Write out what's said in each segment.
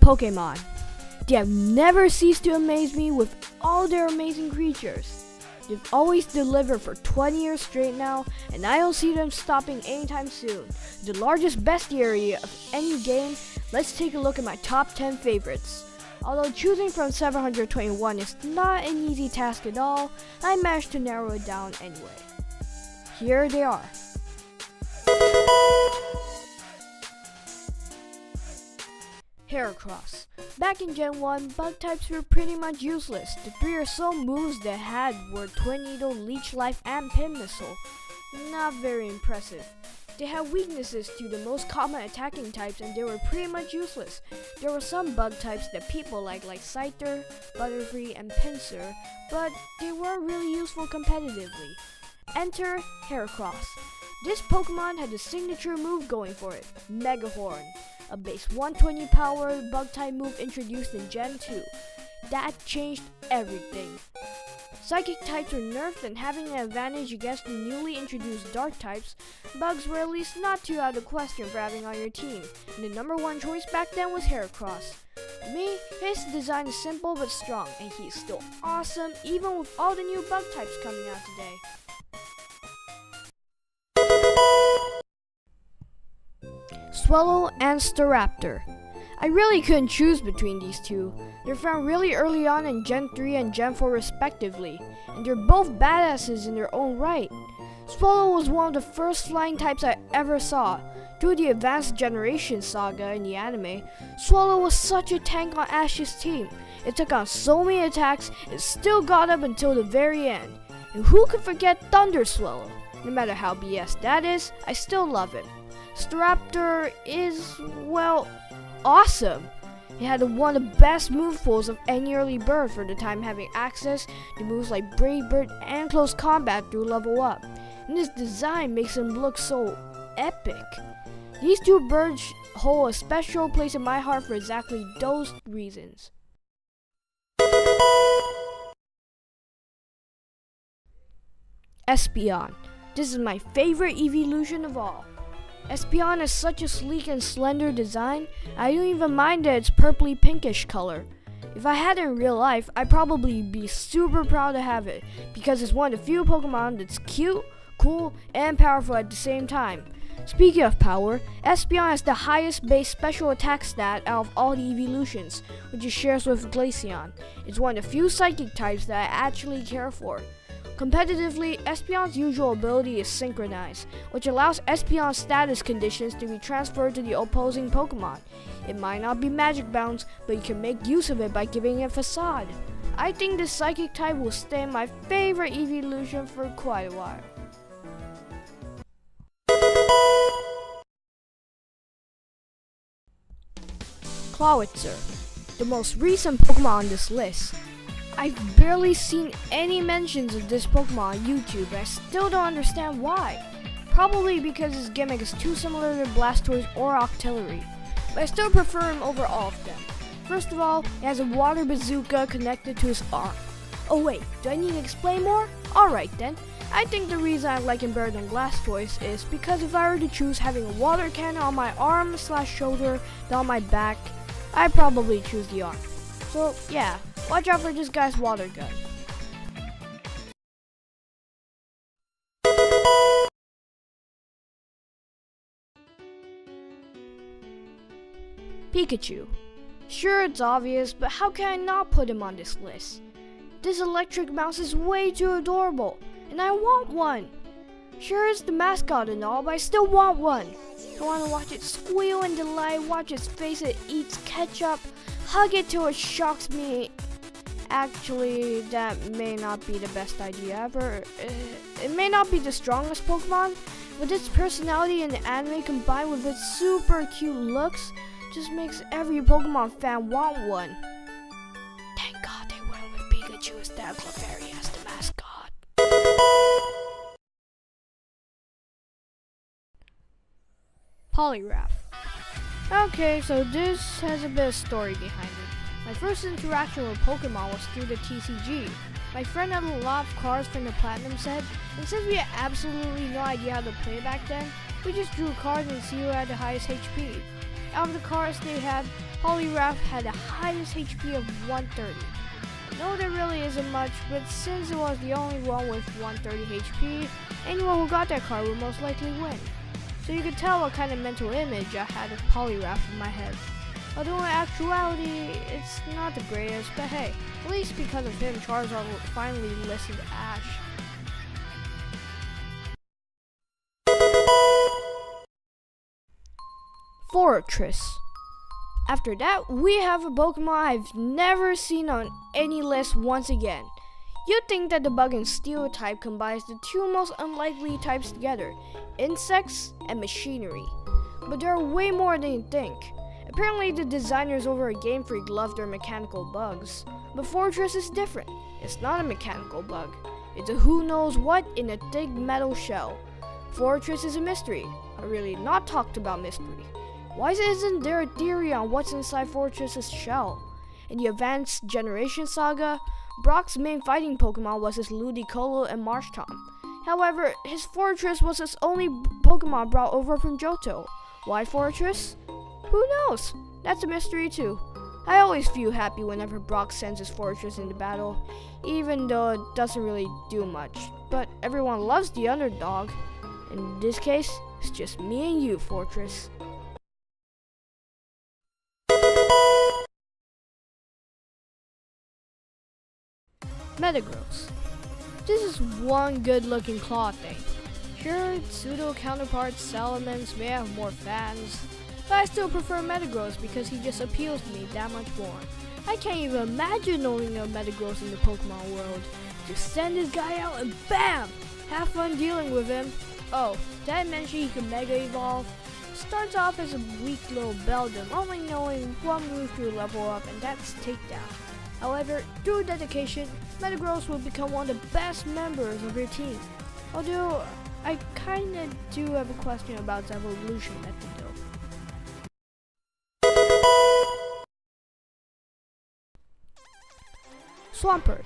Pokemon. They have never ceased to amaze me with all their amazing creatures. They've always delivered for 20 years straight now, and I don't see them stopping anytime soon. The largest bestiary of any game, let's take a look at my top 10 favorites. Although choosing from 721 is not an easy task at all, I managed to narrow it down anyway. Here they are. Heracross. Back in Gen 1, bug types were pretty much useless. The three or so moves they had were Twin Needle, Leech Life, and Pin Missile. Not very impressive. They had weaknesses to the most common attacking types and they were pretty much useless. There were some bug types that people like Scyther, Butterfree, and Pinsir, but they weren't really useful competitively. Enter Heracross. This Pokemon had a signature move going for it, Mega Horn, a base 120 power bug-type move introduced in Gen 2. That changed everything. Psychic types were nerfed and having an advantage against the newly introduced dark types, bugs were at least not too out of the question for having on your team, and the number one choice back then was Heracross. To me, his design is simple but strong, and he's still awesome even with all the new bug types coming out today. Swallow and Staraptor. I really couldn't choose between these two. They're found really early on in Gen 3 and Gen 4 respectively, and they're both badasses in their own right. Swallow was one of the first flying types I ever saw. Through the Advanced Generation saga in the anime, Swallow was such a tank on Ash's team. It took on so many attacks and still got up until the very end. And who could forget Thunder Swallow? No matter how BS that is, I still love it. Staraptor is, well, awesome. It had one of the best move pools of any early bird for the time, having access to moves like Brave Bird and Close Combat through level up. And this design makes him look so epic. These two birds hold a special place in my heart for exactly those reasons. Espeon. This is my favorite evolution of all. Espeon has such a sleek and slender design, I don't even mind that it's purpley pinkish color. If I had it in real life, I'd probably be super proud to have it, because it's one of the few Pokemon that's cute, cool, and powerful at the same time. Speaking of power, Espeon has the highest base special attack stat out of all the evolutions, which it shares with Glaceon. It's one of the few psychic types that I actually care for. Competitively, Espeon's usual ability is Synchronize, which allows Espeon's status conditions to be transferred to the opposing Pokemon. It might not be Magic Bounce, but you can make use of it by giving it Facade. I think this psychic type will stay my favorite evolution for quite a while. Clawitzer, the most recent Pokemon on this list. I've barely seen any mentions of this Pokemon on YouTube, and I still don't understand why. Probably because his gimmick is too similar to Blastoise or Octillery, but I still prefer him over all of them. First of all, he has a water bazooka connected to his arm. Oh wait, do I need to explain more? Alright then. I think the reason I like him better than Blastoise is because if I were to choose having a water cannon on my arm/shoulder than on my back, I'd probably choose the arm. So yeah, watch out for this guy's water gun. Pikachu. Sure, it's obvious, but how can I not put him on this list? This electric mouse is way too adorable, and I want one. Sure, it's the mascot and all, but I still want one. I want to watch it squeal in delight, watch its face it eats ketchup, hug it till it shocks me. Actually, that may not be the best idea ever. It may not be the strongest Pokemon, but its personality in the anime combined with its super cute looks just makes every Pokemon fan want one. Thank God they went with Pikachu instead of Clefairy as the mascot. Poliwrath. Okay, so this has a bit of story behind it. My first interaction with Pokemon was through the TCG. My friend had a lot of cards from the Platinum set, and since we had absolutely no idea how to play back then, we just drew cards and see who had the highest HP. Out of the cards they had, Poliwrath had the highest HP of 130. No, there really isn't much, but since it was the only one with 130 HP, anyone who got that card would most likely win. So you could tell what kind of mental image I had of Poliwrath in my head. Although in actuality, it's not the greatest, but hey, at least because of him, Charizard will finally listen to Ash. Fortress. After that, we have a Pokemon I've never seen on any list once again. You'd think that the Bug and Steel type combines the two most unlikely types together, insects and machinery. But there are way more than you think. Apparently the designers over at Game Freak love their mechanical bugs. But Fortress is different. It's not a mechanical bug. It's a who knows what in a thick metal shell. Fortress is a mystery. A really not talked about mystery. Why isn't there a theory on what's inside Fortress's shell? In the Advanced Generation saga, Brock's main fighting Pokemon was his Ludicolo and Marshtomp. However, his Fortress was his only Pokemon brought over from Johto. Why Fortress? Who knows? That's a mystery too. I always feel happy whenever Brock sends his Fortress into battle, even though it doesn't really do much. But everyone loves the underdog. In this case, it's just me and you, Fortress. Metagross. This is one good looking claw thing. Sure, pseudo counterparts Salamence may have more fans, but I still prefer Metagross because he just appeals to me that much more. I can't even imagine owning a Metagross in the Pokemon world. Just send this guy out and BAM! Have fun dealing with him. Oh, did I mention he can Mega Evolve? Starts off as a weak little Beldum, only knowing one move to level up, and that's Takedown. However, through dedication, Metagross will become one of the best members of your team. Although, I kinda do have a question about its evolution method though. Swampert.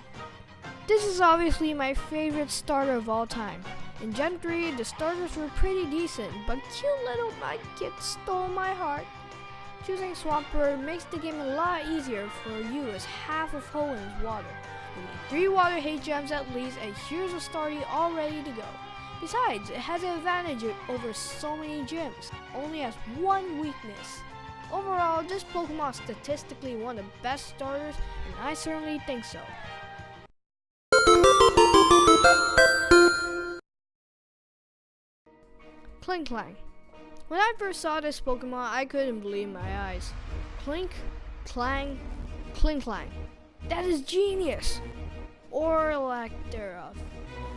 This is obviously my favorite starter of all time. In Gen 3, the starters were pretty decent, but cute little Mudkip stole my heart. Choosing Swampert makes the game a lot easier for you as half of Hoenn is water. You need 3 water hate gems at least, and here's a starter all ready to go. Besides, it has an advantage over so many gyms, only has one weakness. Overall, this Pokemon is statistically one of the best starters, and I certainly think so. Klinklang. When I first saw this Pokemon, I couldn't believe my eyes. Klink, Clang, Klinklang. That is genius! Or lack thereof.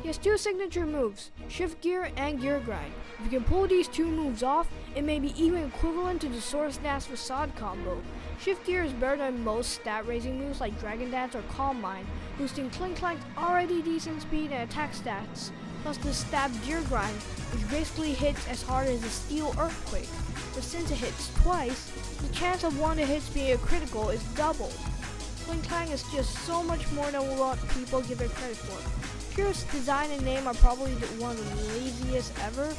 He has 2 signature moves, Shift Gear and Gear Grind. If you can pull these 2 moves off, it may be even equivalent to the Swords Dance Facade combo. Shift Gear is better than most stat-raising moves like Dragon Dance or Calm Mind, boosting Klinklang's already decent speed and attack stats, plus the Stab Gear Grind, which basically hits as hard as a Steel Earthquake. But since it hits twice, the chance of one of the hits being a critical is doubled. Klinklang is just so much more than what people give it credit for. Sure, its design and name are probably one of the laziest ever,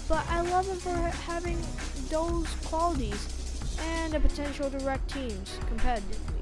but I love him for having those qualities and the potential to wreck teams competitively.